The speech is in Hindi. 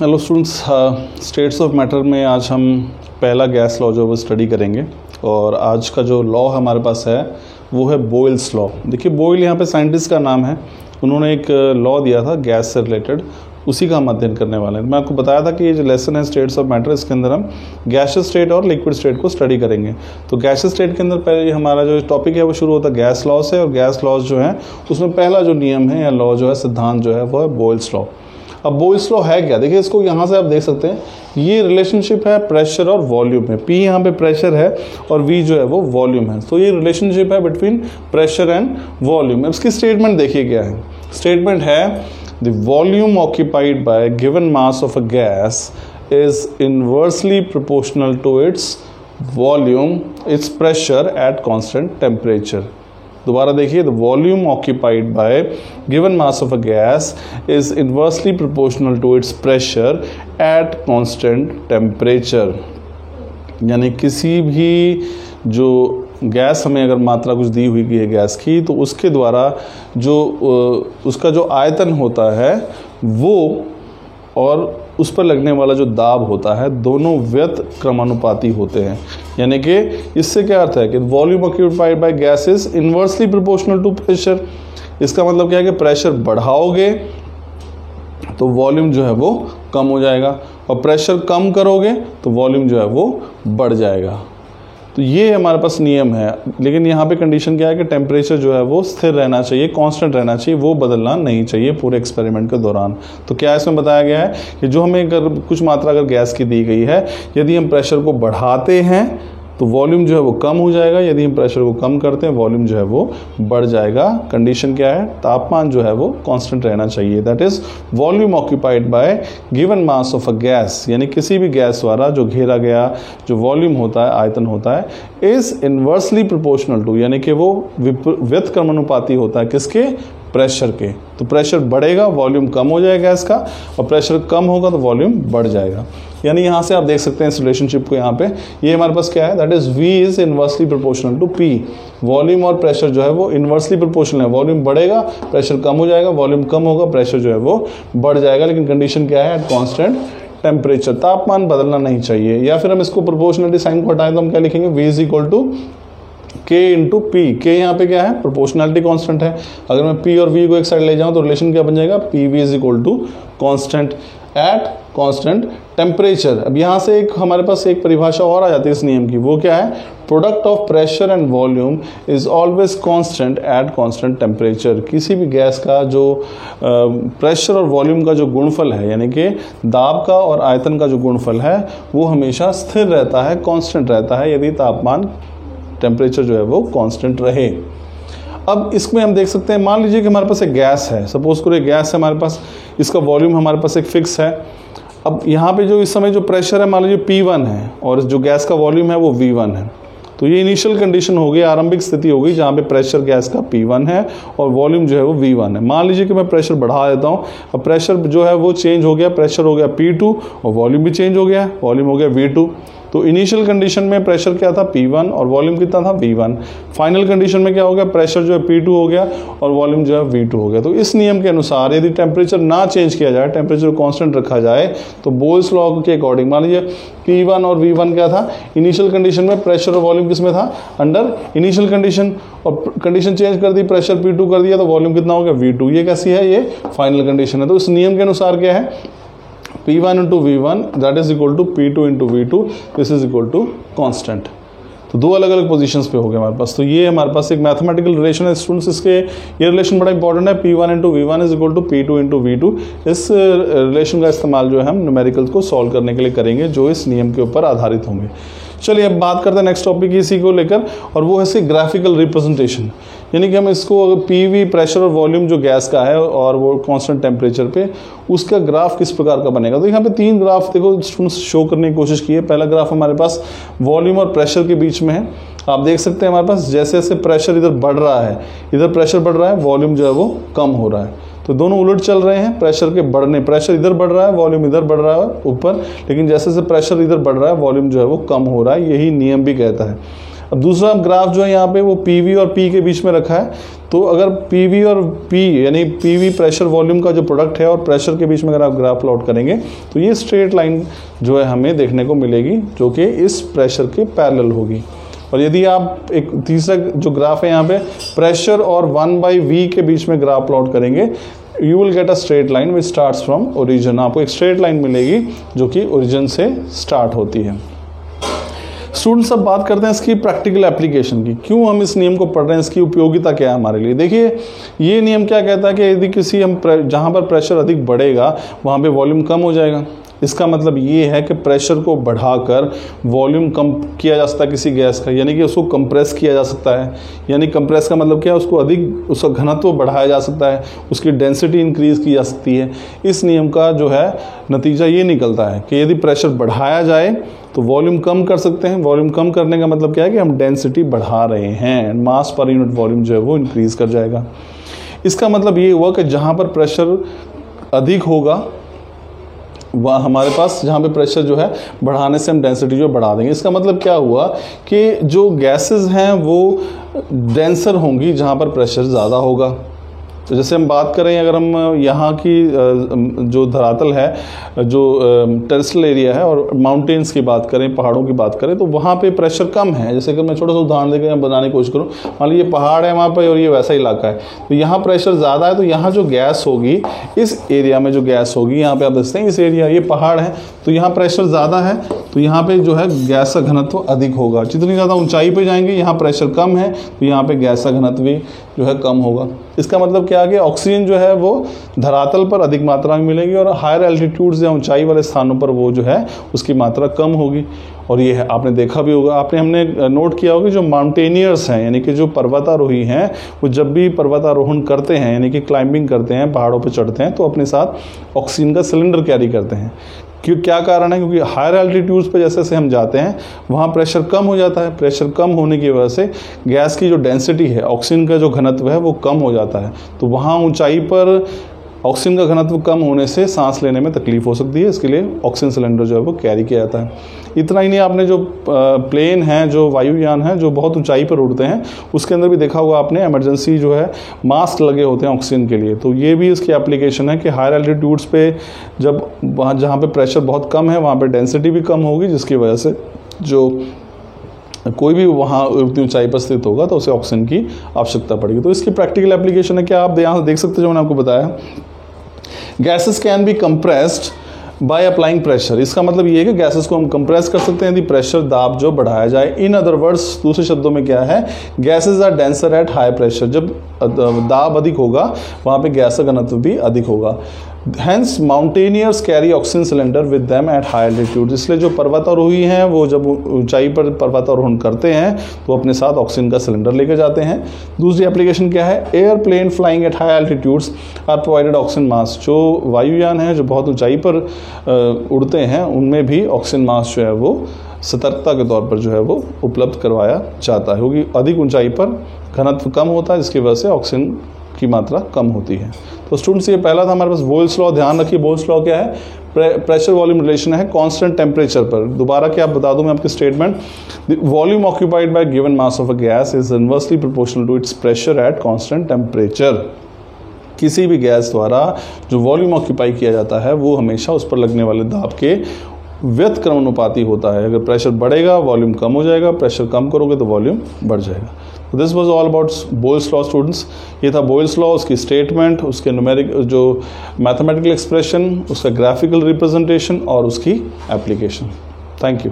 Hello students, states of matter में आज हम पहला गैस लॉ जो है वो स्टडी करेंगे। और आज का जो लॉ हमारे पास है वो है बोयल्स लॉ। देखिए, बोयल यहाँ पे साइंटिस्ट का नाम है। उन्होंने एक लॉ दिया था गैस से रिलेटेड, उसी का हम अध्ययन करने वाले हैं। मैं आपको बताया था कि ये जो लेसन है स्टेट्स ऑफ मैटर, इसके अंदर हम गैसियस स्टेट और लिक्विड स्टेट को स्टडी करेंगे। तो गैसियस स्टेट के अंदर पहले हमारा जो टॉपिक है वो शुरू होता है गैस लॉ से, और गैस लॉज जो है उसमें पहला जो नियम है या लॉ जो है, सिद्धांत जो है वो है बोयल्स लॉ। अब बोयल्स लॉ है क्या? देखिए, इसको यहाँ से आप देख सकते हैं, ये रिलेशनशिप है प्रेशर और वॉल्यूम में। P यहाँ पे प्रेशर है और V जो है वो वॉल्यूम है। तो ये रिलेशनशिप है बिटवीन प्रेशर एंड वॉल्यूम। इसकी स्टेटमेंट देखिए क्या है। स्टेटमेंट है the volume occupied by given mass of a gas is inversely proportional to its volume, its pressure at constant temperature. दोबारा देखिए, the volume occupied by given mass of a gas is inversely proportional to its pressure at constant temperature. यानी किसी भी जो गैस हमें अगर मात्रा कुछ दी हुई है गैस की, तो उसके द्वारा जो उसका जो आयतन होता है वो और उस पर लगने वाला जो दाब होता है, दोनों व्यत क्रमानुपाती होते हैं। यानी कि इससे क्या अर्थ है कि volume occupied by gas is inversely proportional to pressure. इसका मतलब क्या है कि प्रेशर बढ़ाओगे तो वॉल्यूम जो है वो कम हो जाएगा, और प्रेशर कम करोगे तो वॉल्यूम जो है वो बढ़ जाएगा। तो ये हमारे पास नियम है। लेकिन यहाँ पे कंडीशन क्या है कि टेम्परेचर जो है वो स्थिर रहना चाहिए, कांस्टेंट रहना चाहिए, वो बदलना नहीं चाहिए पूरे एक्सपेरिमेंट के दौरान। तो क्या इसमें बताया गया है कि जो हमें अगर कुछ मात्रा अगर गैस की दी गई है, यदि हम प्रेशर को बढ़ाते हैं तो वॉल्यूम जो है वो कम हो जाएगा, यदि हम प्रेशर को कम करते हैं वॉल्यूम जो है वो बढ़ जाएगा। कंडीशन क्या है? तापमान जो है वो कांस्टेंट रहना चाहिए। That is volume occupied by given mass of a gas, यानी किसी भी गैस द्वारा जो घेरा गया जो वॉल्यूम होता है, आयतन होता है, इज इनवर्सली प्रोपोर्शनल टू, यानी कि वो व्यत क्रमानुपाती होता है किसके? प्रेशर के। तो प्रेशर बढ़ेगा, वॉल्यूम कम हो जाएगा गैस का, और प्रेशर कम होगा तो वॉल्यूम बढ़ जाएगा। यानी यहाँ से आप देख सकते हैं इस रिलेशनशिप को। यहाँ पे ये हमारे पास क्या है? That is V is inversely proportional to P। Volume और प्रेशर जो है वो इनवर्सली प्रोपोर्शनल है। वॉल्यूम बढ़ेगा, प्रेशर कम हो जाएगा, वॉल्यूम कम होगा, प्रेशर जो है वो बढ़ जाएगा। लेकिन कंडीशन क्या है? Eight constant temperature. तापमान बदलना नहीं चाहिए। या फिर हम इसको प्रोपोर्शनलिटी साइन को हटाएं तो हम क्या लिखेंगे? V is equal to K into P। K यहाँ पे क्या है? प्रोपोर्शनलिटी कांस्टेंट है। अगर मैं P और V को एक साइड ले जाऊं तो रिलेशन क्या बन जाएगा? PV is equal to constant at constant temperature. अब यहाँ से एक हमारे पास एक परिभाषा और आ जाती है इस नियम की। वो क्या है? Product of pressure and volume is always constant at constant temperature. किसी भी गैस का जो प्रेशर और वॉल्यूम का जो गुणफल है, यानी कि दाब का और आयतन का जो गुणफल है, वो हमेशा स्थिर रहता है, कांस्टेंट रहता है, यदि तापमान टेम्परेचर जो है वो कांस्टेंट रहे। अब इसमें हम देख सकते हैं, मान लीजिए कि हमारे पास एक गैस है, सपोज करो एक गैस है हमारे पास, इसका वॉल्यूम हमारे पास एक फिक्स है। अब यहाँ पे जो इस समय जो प्रेशर है मान लीजिए P1 है, और जो गैस का वॉल्यूम है वो V1 है। तो ये इनिशियल कंडीशन हो गई, आरंभिक स्थिति हो गई, जहाँ पे प्रेशर गैस का P1 है और वॉल्यूम जो है वो V1 है। मान लीजिए कि मैं प्रेशर बढ़ा देता हूँ, अब प्रेशर जो है वो चेंज हो गया, प्रेशर हो गया P2 और वॉल्यूम भी चेंज हो गया, वॉल्यूम हो गया V2। तो इनिशियल कंडीशन में प्रेशर क्या था? P1 और वॉल्यूम कितना था? V1। फाइनल कंडीशन में क्या हो गया? प्रेशर जो है P2 हो गया और वॉल्यूम जो है V2 हो गया। तो इस नियम के अनुसार यदि टेम्परेचर ना चेंज किया जाए, टेम्परेचर कांस्टेंट रखा जाए, तो बोयल्स लॉ के अकॉर्डिंग मान लीजिए P1 और V1 क्या था? इनिशियल कंडीशन में प्रेशर और वॉल्यूम किस में था? Under initial condition. और कंडीशन चेंज कर दी, प्रेशर P2 कर दिया, तो वॉल्यूम कितना हो गया? V2। ये कैसी है? ये फाइनल कंडीशन है। तो इस नियम के अनुसार क्या है? P1 into V1 that is equal to P2 into V2, this is equal to constant. तो दो अलग अलग पोजीशंस पे हो गए हमारे पास। तो ये हमारे पास एक मैथमेटिकल रिलेशन है स्टूडेंट्स। इसके ये रिलेशन बड़ा इंपॉर्टेंट है। P1 into V1 is equal to P2 into V2। इस रिलेशन का इस्तेमाल जो है हम न्यूमेरिकल्स को सॉल्व करने के लिए करेंगे, जो इस नियम के ऊपर आधारित होंगे। चलिए अब बात करते हैं नेक्स्ट टॉपिक इसी को लेकर, और वो है इसकी ग्राफिकल रिप्रेजेंटेशन। यानी कि हम इसको अगर PV प्रेशर और वॉल्यूम जो गैस का है और वो कांस्टेंट टेम्परेचर पे, उसका ग्राफ किस प्रकार का बनेगा। तो यहाँ पे तीन ग्राफ देखो स्टूडेंट्स शो करने की कोशिश की है। पहला ग्राफ हमारे पास वॉल्यूम और प्रेशर के बीच में है। आप देख सकते हैं हमारे पास जैसे जैसे प्रेशर इधर बढ़ रहा है, इधर प्रेशर बढ़ रहा है, वॉल्यूम जो है वो कम हो रहा है। तो दोनों उलट चल रहे हैं प्रेशर के बढ़ने, प्रेशर इधर बढ़ रहा है, वॉल्यूम इधर बढ़ रहा है ऊपर, लेकिन जैसे जैसे प्रेशर इधर बढ़ रहा है वॉल्यूम जो है वो कम हो रहा है। यही नियम भी कहता है। अब दूसरा ग्राफ जो है यहाँ पे वो PV और P के बीच में रखा है। तो अगर PV और P यानी PV प्रेशर वॉल्यूम का जो प्रोडक्ट है और प्रेशर के बीच में अगर आप ग्राफ प्लॉट करेंगे तो ये स्ट्रेट लाइन जो है हमें देखने को मिलेगी जो कि इस प्रेशर के पैरेलल होगी। और यदि आप एक तीसरा जो ग्राफ है यहाँ पे प्रेशर और 1/V के बीच में ग्राफ प्लॉट करेंगे, you will get a straight line which starts from origin. आपको एक स्ट्रेट लाइन मिलेगी जो कि ओरिजिन से स्टार्ट होती है। स्टूडेंट्स, अब बात करते हैं इसकी प्रैक्टिकल एप्लीकेशन की। क्यों हम इस नियम को पढ़ रहे हैं, इसकी उपयोगिता क्या है हमारे लिए। देखिए, ये नियम क्या कहता है कि यदि किसी जहाँ पर प्रेशर अधिक बढ़ेगा वहाँ पे वॉल्यूम कम हो जाएगा। इसका मतलब ये है कि प्रेशर को बढ़ाकर वॉल्यूम कम किया जा सकता है किसी गैस का, यानी कि उसको कंप्रेस किया जा सकता है। यानी कंप्रेस का मतलब क्या है, उसको अधिक उसका घनत्व बढ़ाया जा सकता है, उसकी डेंसिटी इंक्रीज की जा सकती है। इस नियम का जो है नतीजा ये निकलता है कि यदि प्रेशर बढ़ाया जाए तो वॉल्यूम कम कर सकते हैं। वॉल्यूम कम करने का मतलब क्या है कि हम डेंसिटी बढ़ा रहे हैं, मास पर यूनिट वॉल्यूम जो है वो इंक्रीज कर जाएगा। इसका मतलब ये हुआ कि जहाँ पर प्रेशर अधिक होगा वह हमारे पास जहाँ पे प्रेशर जो है बढ़ाने से हम डेंसिटी जो बढ़ा देंगे। इसका मतलब क्या हुआ कि जो गैसेस हैं वो डेंसर होंगी जहाँ पर प्रेशर ज़्यादा होगा। तो जैसे हम बात करें, अगर हम यहाँ की जो धरातल है, जो टेरेस्ट्रियल एरिया है और माउंटेन्स की बात करें, पहाड़ों की बात करें, तो वहाँ पे प्रेशर कम है। जैसे कि मैं छोटा सा उदाहरण देकर बनाने की कोशिश करूँ, मान लीजिए पहाड़ है वहाँ पर और ये वैसा इलाका है, तो यहाँ प्रेशर ज़्यादा है, तो यहाँ जो गैस होगी, इस एरिया में जो गैस होगी, यहाँ पे आप देखते हैं इस एरिया, ये पहाड़ है तो यहाँ प्रेशर ज़्यादा है, तो यहाँ पे जो है गैस का घनत्व अधिक होगा। जितनी ज़्यादा ऊंचाई पे जाएंगे, यहाँ प्रेशर कम है तो यहाँ पे गैस का घनत्व भी जो है कम होगा। इसका मतलब क्या है कि ऑक्सीजन जो है वो धरातल पर अधिक मात्रा में मिलेगी और हायर एल्टीट्यूड्स या ऊंचाई वाले स्थानों पर वो जो है उसकी मात्रा कम होगी। और ये है, आपने देखा भी होगा, हमने नोट किया होगा, जो माउंटेनियर्स हैं यानी कि जो पर्वतारोही हैं, वो जब भी पर्वतारोहण करते हैं यानी कि क्लाइंबिंग करते हैं, पहाड़ों पर चढ़ते हैं, तो अपने साथ ऑक्सीजन का सिलेंडर कैरी करते हैं। क्या कारण है, क्योंकि हायर एल्टीट्यूड्स पे जैसे जैसे हम जाते हैं वहाँ प्रेशर कम हो जाता है। प्रेशर कम होने की वजह से गैस की जो डेंसिटी है, ऑक्सीजन का जो घनत्व है वो कम हो जाता है। तो वहाँ ऊंचाई पर ऑक्सीजन का घनत्व कम होने से सांस लेने में तकलीफ हो सकती है, इसके लिए ऑक्सीजन सिलेंडर जो है वो कैरी किया जाता है। इतना ही नहीं, आपने जो प्लेन हैं, जो वायुयान हैं, जो बहुत ऊंचाई पर उड़ते हैं, उसके अंदर भी देखा होगा आपने, इमरजेंसी जो है मास्क लगे होते हैं ऑक्सीजन के लिए। तो ये भी इसकी एप्लीकेशन है कि हायर एल्टीट्यूड्स पे जब वहाँ जहाँ पे प्रेशर बहुत कम है वहाँ पे डेंसिटी भी कम होगी, जिसकी वजह से जो कोई भी वहाँ उतनी ऊंचाई पर स्थित होगा तो उसे ऑक्सीजन की आवश्यकता पड़ेगी। तो इसकी प्रैक्टिकल एप्लीकेशन है, क्या आप यहाँ से देख सकते हो जो मैंने आपको बताया, gases can be compressed by applying pressure. इसका मतलब ये है कि गैसेस को हम कंप्रेस कर सकते हैं यदि प्रेशर दाब जो बढ़ाया जाए। इन अदर वर्ड्स, दूसरे शब्दों में क्या है, gases are denser at high pressure. जब दाब अधिक होगा वहाँ पे गैस का घनत्व भी अधिक होगा। Hence mountaineers carry oxygen cylinder with them at high altitude. इसलिए जो पर्वतारोही हैं वो जब ऊंचाई पर पर्वतारोहण करते हैं तो अपने साथ ऑक्सीजन का सिलेंडर लेकर जाते हैं। दूसरी एप्लीकेशन क्या है, airplane flying at high altitudes are provided oxygen mask. जो वायुयान हैं जो बहुत ऊंचाई पर उड़ते हैं उनमें भी ऑक्सीजन मास्क जो है वो सतर्कता के तौर पर जो है वो उपलब्ध करवाया जाता है, क्योंकि अधिक ऊंचाई पर घनत्व कम होता है, जिसकी वजह से ऑक्सीजन की मात्रा कम होती है। तो स्टूडेंट्स, ये पहला था हमारे पास बोयल्स लॉ। ध्यान रखिए, बोयल्स लॉ क्या है, प्रेशर वॉल्यूम रिलेशन है कांस्टेंट टेम्परेचर पर। दोबारा क्या बता दूं मैं आपकी statement, the volume occupied by given mass of a gas is inversely proportional to its pressure at constant temperature. किसी भी गैस द्वारा जो वॉल्यूम ऑक्यूपाई किया जाता है वो हमेशा उस पर लगने वाले दाब के व्यतक्रमानुपाती होता है। अगर प्रेशर बढ़ेगा वॉल्यूम कम हो जाएगा, प्रेशर कम करोगे तो वॉल्यूम बढ़ जाएगा। तो this was all about Boyle's law students. ये था बोयल्स लॉ, उसकी स्टेटमेंट, उसके न्यूमेरिक जो मैथमेटिकल एक्सप्रेशन, उसका ग्राफिकल रिप्रेजेंटेशन और उसकी एप्लीकेशन। Thank you.